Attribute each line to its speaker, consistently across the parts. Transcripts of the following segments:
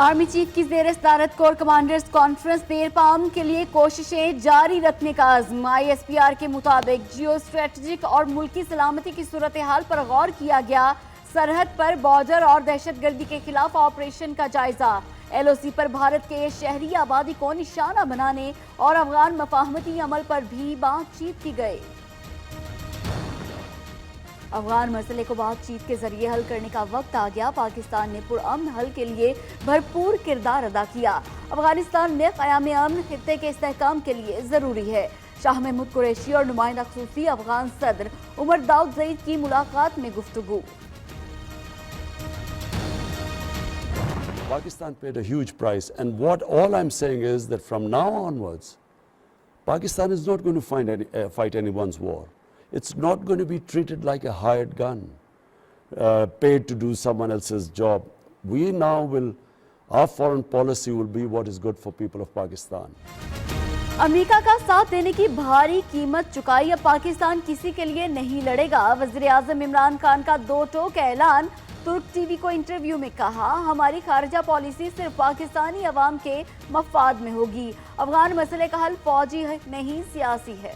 Speaker 1: Army chief की ज़ेर सदारत कोर कमांडर्स कॉन्फ्रेंस देरपाम के लिए कोशिशें जारी रखने का आज़म। ISPR के मुताबिक जियो स्ट्रेटजिक और मुल्की सलामती की सूरत हाल पर गौर किया गया। सरहद पर बॉर्डर और दहशतगर्दी के खिलाफ ऑपरेशन का जायजा। LOC पर भारत के शहरी आबादी को निशाना बनाने और अफगान मफाहमती अमल पर भी बातचीत की गई। अफगान मसले को बातचीत के जरिए हल करने का वक्त आ गया। पाकिस्तान ने पुरअमन हल के लिए भरपूर किरदार अदा किया। अफगानिस्तान में क़याम अमन खित्ते के इस्तेहकाम के लिए ज़रूरी है। शाह महमूद कुरैशी और नुमाइंदा ख़ुसूसी अफगान सदर उमर दाऊद ज़ईद की मुलाकात में गुफ्तगू।
Speaker 2: Pakistan paid a huge price, and what all I'm saying is that from now onwards, Pakistan is not going to fight anyone's war. It's not going to be treated like a hired gun, paid to do someone else's job. We now will, our foreign policy will be what is good for people of Pakistan.
Speaker 1: America का साथ देने की भारी कीमत चुकाई। अब पाकिस्तान किसी के लिए नहीं लड़ेगा। वज़ीर आज़म इमरान खान का दो टोक ऐलान। तुर्क टीवी को इंटरव्यू में कहा, हमारी खारजा पॉलिसी सिर्फ पाकिस्तानी अवाम के मफाद में होगी। अफगान मसले का हल फौजी नहीं सियासी है।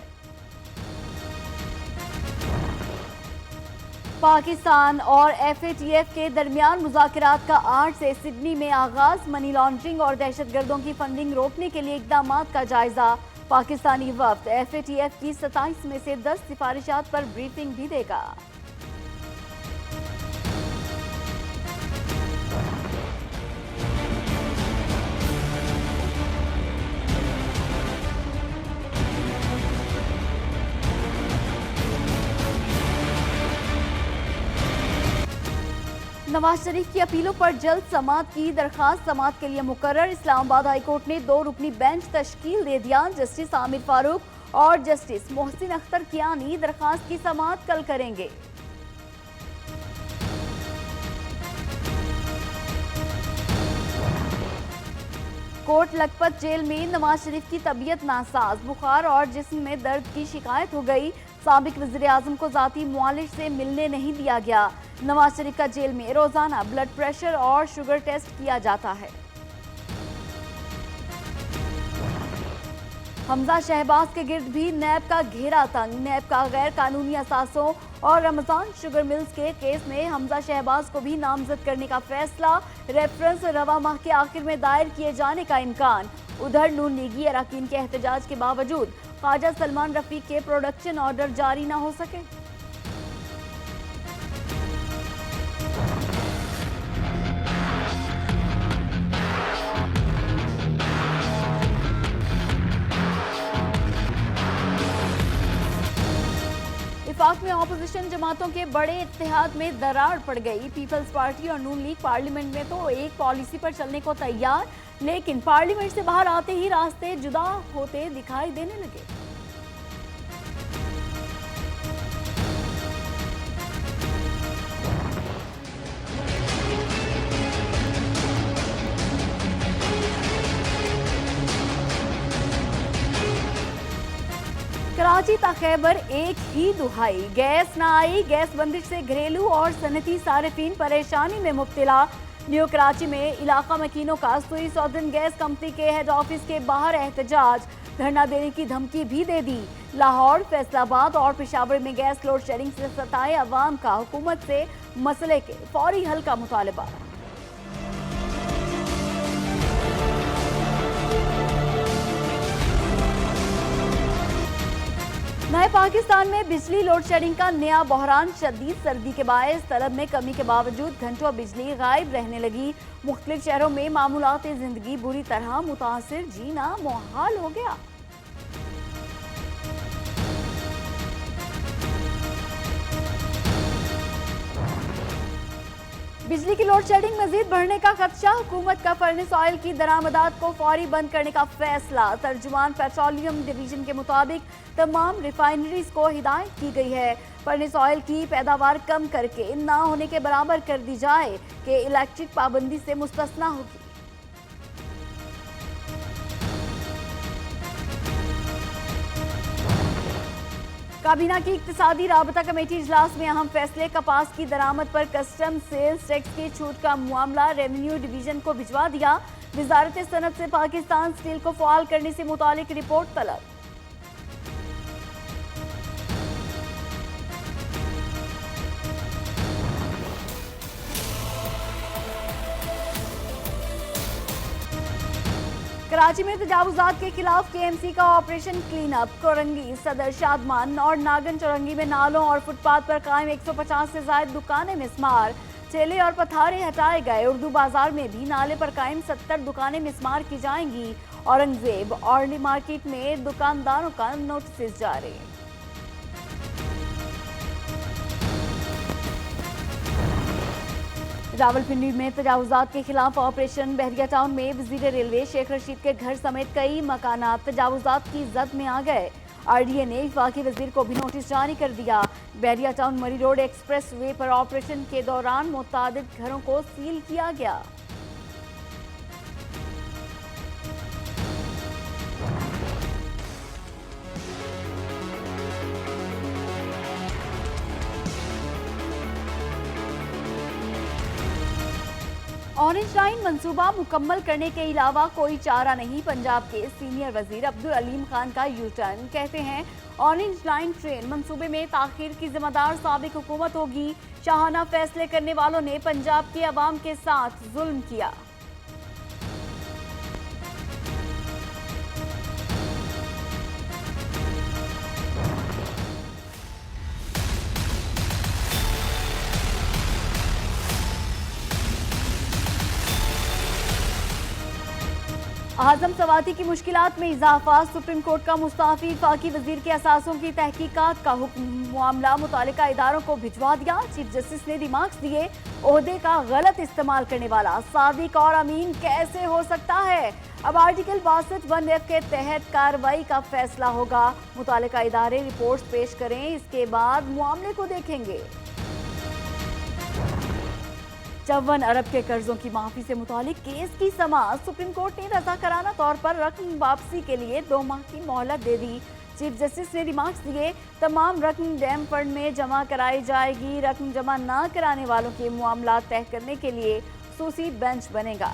Speaker 1: पाकिस्तान और FATF के दरमियान मुज़ाकरात का 8 से सिडनी में आगाज। मनी लॉन्ड्रिंग और दहशतगर्दों की फंडिंग रोकने के लिए इक़दामात का जायजा। पाकिस्तानी वफ्द FATF की 27 में से 10 सिफारिशात पर ब्रीफिंग भी देगा। नवाज शरीफ की अपीलों पर जल्द समाअत की दरखास्त समाअत के लिए मुकर्रर। इस्लामाबाद हाईकोर्ट ने 2 रुकनी बेंच तश्कील दे दिया। जस्टिस आमिर फारूक और जस्टिस मोहसिन अख्तर कियानी दरखास्त की समाअत कल करेंगे। कोट लखपत जेल में नवाज शरीफ की तबीयत नासाज। बुखार और जिस्म में दर्द की शिकायत हो गई। साबिक वज़ीर आज़म को ज़ाती मुआलिज से मिलने नहीं दिया गया। नवाज शरीफ का जेल में रोजाना ब्लड प्रेशर और शुगर टेस्ट किया जाता है। हमजा शहबाज के गिर्द भी नैब का घेरा तंग। नैब का गैर कानूनी असासों और रमजान शुगर मिल्स के केस में हमजा शहबाज को भी नामजद करने का फैसला। रेफरेंस रवा माह के आखिर में दायर किए जाने का इम्कान। उधर नून लीगी अरकान के एहतजाज के बावजूद ख्वाजा सलमान रफीक के प्रोडक्शन ऑर्डर जारी न हो सके। वफाक में अपोजिशन जमातों के बड़े इत्तेहाद में दरार पड़ गई। पीपल्स पार्टी और नून लीग पार्लियामेंट में तो एक पॉलिसी पर चलने को तैयार, लेकिन पार्लियामेंट से बाहर आते ही रास्ते जुदा होते दिखाई देने लगे। कराची ता खैबर एक ही दुहाई। गैस ना आई। गैस बंदिश से घरेलू और सनती सारिफीन परेशानी में मुब्तला। न्यू कराची में इलाका मकीनों का सुई सौदन गैस कंपनी के हेड ऑफिस के बाहर एहतजाज। धरना देने की धमकी भी दे दी। लाहौर, फैसलाबाद और पेशावर में गैस लोड शेडिंग से सताए अवाम का हुकूमत से मसले के फौरी हल का मुतालबा। नए पाकिस्तान में बिजली लोड शेडिंग का नया बहरान। शदीद सर्दी के बायस तलब में कमी के बावजूद घंटों बिजली गायब रहने लगी। मुख्तलिफ शहरों में मामूलाती जिंदगी बुरी तरह मुतासिर। जीना मुहाल हो गया। बिजली की लोड शेडिंग मजीद बढ़ने का खदशा। हुकूमत का फर्नेस ऑयल की दरामदात को फौरी बंद करने का फैसला। तर्जुमान पेट्रोलियम डिवीजन के मुताबिक तमाम रिफाइनरीज को हिदायत की गई है फर्नेस ऑयल की पैदावार कम करके ना होने के बराबर कर दी जाए कि इलेक्ट्रिक पाबंदी से मुस्तस्ना होगी। काबीना की इक्तिसादी राबता कमेटी इजलास में अहम फैसले। कपास की दरामद पर कस्टम सेल्स टैक्स की छूट का मामला रेवेन्यू डिवीजन को भिजवा दिया। वजारत सनत से पाकिस्तान स्टील को फाल करने से मुतालिक रिपोर्ट तलब। कराची में तजावुजात के खिलाफ केएमसी का ऑपरेशन क्लीन अप। कोरंगी, सदर शादमान और नागन चौरंगी में नालों और फुटपाथ पर कायम 150 से ज्यादा दुकानें मिसमार। ठेले और पथारे हटाए गए। उर्दू बाजार में भी नाले पर कायम 70 दुकानें मिसमार की जाएंगी। औरंगजेब ऑर्ली मार्केट में दुकानदारों का नोटिस जारी। रावलपिंडी में तजावुजात के खिलाफ ऑपरेशन। बहरिया टाउन में वजीर रेलवे शेख रशीद के घर समेत कई मकानात तजावुजात की जद में आ गए। आरडीए ने वफाकी वजीर को भी नोटिस जारी कर दिया। बहरिया टाउन मरी रोड एक्सप्रेस वे पर ऑपरेशन के दौरान मुतादिद घरों को सील किया गया। ऑरेंज लाइन मंसूबा मुकम्मल करने के अलावा कोई चारा नहीं। पंजाब के सीनियर वजीर अब्दुल अलीम खान का यू टर्न। कहते हैं ऑरेंज लाइन ट्रेन मंसूबे में ताखीर की जिम्मेदार साबिक हुकूमत होगी। शाहाना फैसले करने वालों ने पंजाब के अवाम के साथ जुल्म किया। आजम सवाती की मुश्किलात में इजाफा। सुप्रीम कोर्ट का मुस्ताफी वफाकी वजीर के असासों की तहकीकात का हुक्म। मामला मुतालिका इदारों को भिजवा दिया। चीफ जस्टिस ने रिमार्क्स दिए। ओहदे का गलत इस्तेमाल करने वाला सादिक और अमीन कैसे हो सकता है। अब आर्टिकल 62(1)(f) के तहत कार्रवाई का फैसला होगा। मुतालिका इदारे रिपोर्ट्स पेश करें, इसके बाद मामले को देखेंगे। 54 अरब के कर्जों की माफी से मुतालिक केस की समाअत। सुप्रीम कोर्ट ने रज़ाकाराना तौर पर रकम वापसी के लिए 2 माह की मोहलत दे दी। चीफ जस्टिस ने रिमार्क्स दिए। तमाम रकम डैम फंड में जमा कराई जाएगी। रकम जमा न कराने वालों के मामला तय करने के लिए खुसूसी बेंच बनेगा।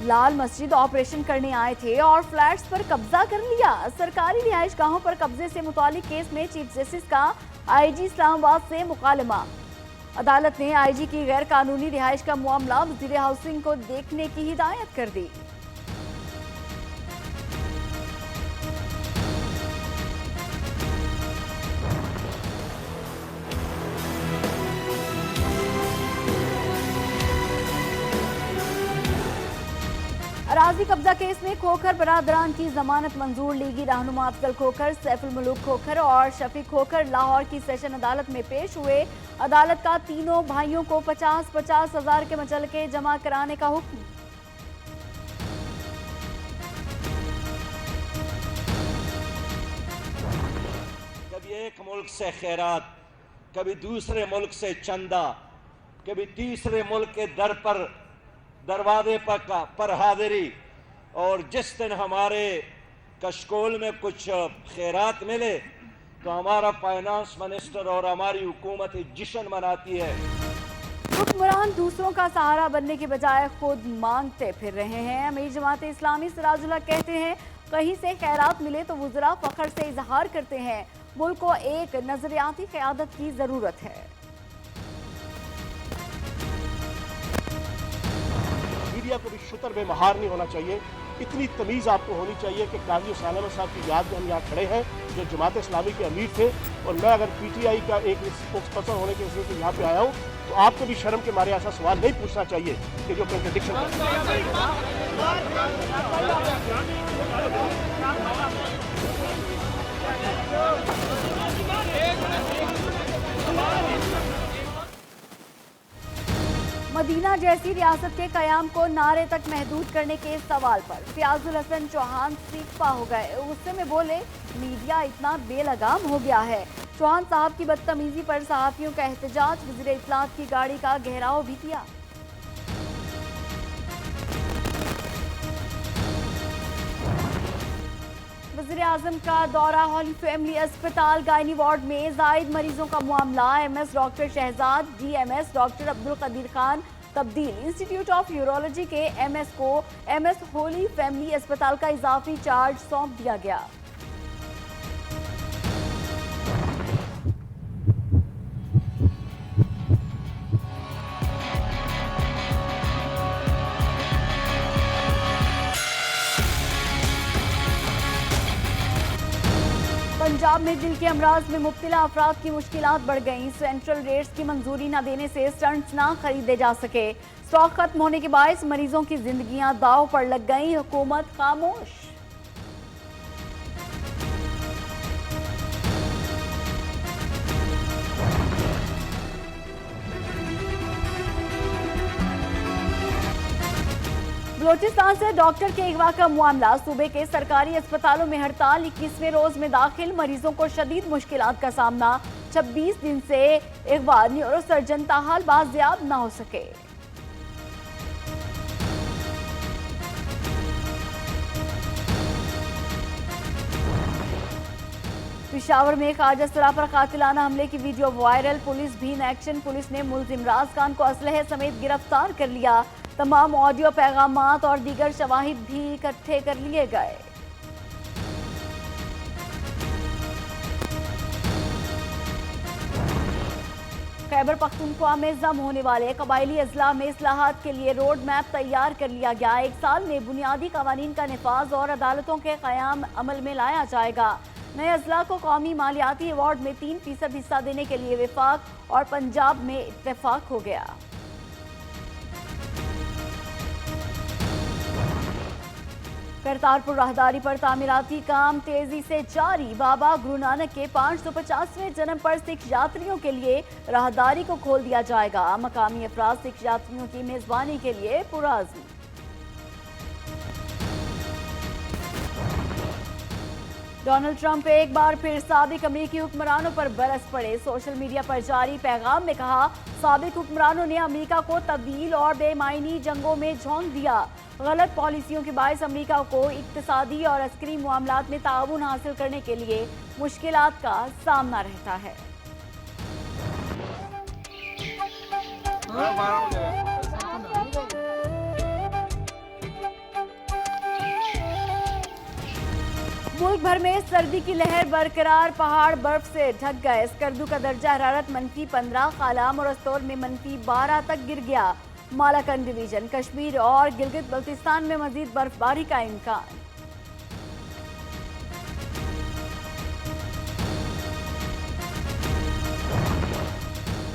Speaker 1: लाल मस्जिद ऑपरेशन करने आए थे और फ्लैट्स पर कब्जा कर लिया। सरकारी रिहाइश गाहों पर कब्जे से मुतालिक केस में चीफ जस्टिस का आईजी इस्लामाबाद से मुकालमा। अदालत ने आईजी की गैर कानूनी रिहाइश का मामला वजीर हाउसिंग को देखने की हिदायत कर दी। अराजी कब्जा केस में खोखर बरादरान की जमानत मंजूर। लीगी रहनुमा अफजल खोखर, सैफुल मुलूक खोखर और शफीक खोखर लाहौर की सेशन अदालत में पेश हुए। अदालत का तीनों भाइयों को 50-50 हजार के मुचलके जमा कराने का हुक्म।
Speaker 3: कभी एक मुल्क से खैरात, कभी दूसरे मुल्क से चंदा, कभी तीसरे मुल्क के दर पर दरवाजे पर हाजिरी। और जिस दिन हमारे कशकोल में कुछ खैरात मिले तो हमारा फाइनेंस मिनिस्टर और हमारी हुकूमत जश्न मनाती है।
Speaker 1: हुक्मरान दूसरों का सहारा बनने के बजाय खुद मांगते फिर रहे हैं। अमीर जमात इस्लामी सिराजुल्लाह कहते हैं कहीं से खैरात मिले तो वुज़रा फख्र से इजहार करते हैं। मुल्क को एक नजरियाती क़यादत की जरूरत है।
Speaker 4: मीडिया को भी शुतर में महार नहीं होना चाहिए। इतनी तमीज़ आपको होनी चाहिए कि काजी सालम साहब की याद में हम यहाँ खड़े हैं, जो जमात इस्लामी के अमीर थे, और मैं अगर पीटीआई का एक स्पोक्स पर्सन होने के वजह से यहाँ पे आया हूँ, तो आपको भी शर्म के मारे ऐसा सवाल नहीं पूछना चाहिए कि जो कंट्रडिक्शन
Speaker 1: मदीना जैसी रियासत के कयाम को नारे तक महदूद करने के सवाल पर फयाजुल हसन चौहान सीखपा हो गए। गुस्से में बोले मीडिया इतना बेलगाम हो गया है। चौहान साहब की बदतमीजी पर सहाफियों का एहतजाज। वज़ीर इत्तलात की गाड़ी का घेराव भी किया। वज़ीर आज़म का दौरा होली फैमिली अस्पताल गायनी वार्ड में जायद मरीजों का मामला। MS doctor Shahzad, DMS doctor Abdul Qadir Khan तब्दील। इंस्टीट्यूट ऑफ यूरोलॉजी के एमएस को एमएस होली फैमिली अस्पताल का इजाफी चार्ज सौंप दिया गया। पंजाब में दिल के अमराज में मुब्तला अफराद की मुश्किलात बढ़ गईं। सेंट्रल रेट्स की मंजूरी न देने से स्टंट्स ना खरीदे जा सके। स्टॉक खत्म होने के बायस मरीजों की जिंदगियां दांव पर लग गईं। हुकूमत खामोश। बलोचिस्तान से डॉक्टर के अगवा का मामला। सूबे के सरकारी अस्पतालों में हड़ताल 21वें रोज में दाखिल मरीजों को शदीद मुश्किलात का सामना। 26 दिन से अगवा न्यूरो सर्जन ताहाल बाजियाब न हो सके। पिशावर में खारजा सरा पर कातिलाना हमले की वीडियो वायरल। पुलिस भी इन एक्शन। पुलिस ने मुलजिम राज खान को असलहे समेत गिरफ्तार कर लिया। तमाम ऑडियो पैगामात और दीगर शवाहिद भी इकट्ठे कर लिए गए। खैबर पख्तूनख्वा में जम होने वाले कबायली अजला में इस्लाहात के लिए रोड मैप तैयार कर लिया गया। 1 साल में बुनियादी कवानीन का निफाज और अदालतों के क़याम अमल में लाया जाएगा। नए अजला को कौमी मालियाती अवार्ड में 3% हिस्सा देने के लिए वफाक और पंजाब में इत्तेफाक हो गया। करतारपुर राहदारी पर तामीराती काम तेजी से जारी। बाबा गुरु नानक के 550वें जन्म पर सिख यात्रियों के लिए राहदारी को खोल दिया जाएगा। मकामी अफराद सिख यात्रियों की मेजबानी के लिए पुराज़्म। डोनाल्ड ट्रंप एक बार फिर साबिक अमेरिकी हुक्मरानों पर बरस पड़े। सोशल मीडिया पर जारी पैगाम में कहा, साबिक हुक्मरानों ने अमेरिका को तब्दील और बेमायनी जंगों में झोंक दिया। गलत पॉलिसियों के बायस अमेरिका को इक्तिसादी और अस्करी मामलात में ताउन हासिल करने के लिए मुश्किलात का सामना रहता है। मुल्क भर में सर्दी की लहर बरकरार। पहाड़ बर्फ से ढक गए। स्कर्दू का दर्जा हरारत -15, कालाम और अस्तौर में -12 तक गिर गया। मालाकन डिवीजन, कश्मीर और गिलगित बल्तिस्तान में मजीद बर्फबारी का इम्कान।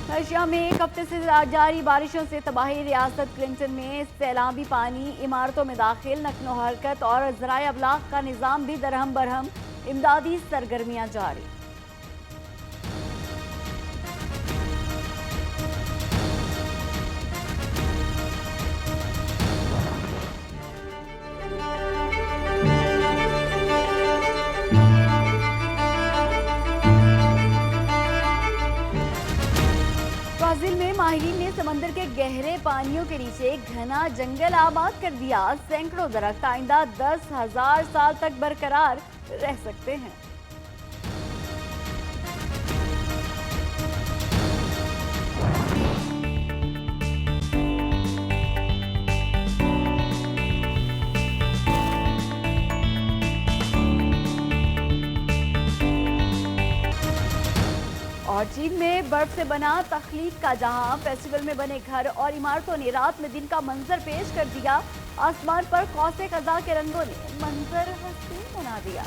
Speaker 1: रशिया में एक हफ्ते से जारी बारिशों से तबाही। रियासत क्लिंटन में सैलाबी पानी इमारतों में दाखिल। नक्लो हरकत और ज़राए अबलाग का निज़ाम भी दरहम बरहम। इमदादी सरगर्मियां जारी। ब्राजील में माहिरीन ने समंदर के गहरे पानियों के नीचे घना जंगल आबाद कर दिया। सैकड़ों दरख्त आइंदा 10,000 साल तक बरकरार रह सकते हैं। और चीन में बर्फ से बना तख्लीक का जहां। फेस्टिवल में बने घर और इमारतों ने रात में दिन का मंजर पेश कर दिया। आसमान पर कौसे कज़ा के रंगों ने मंजर हसीन बना दिया।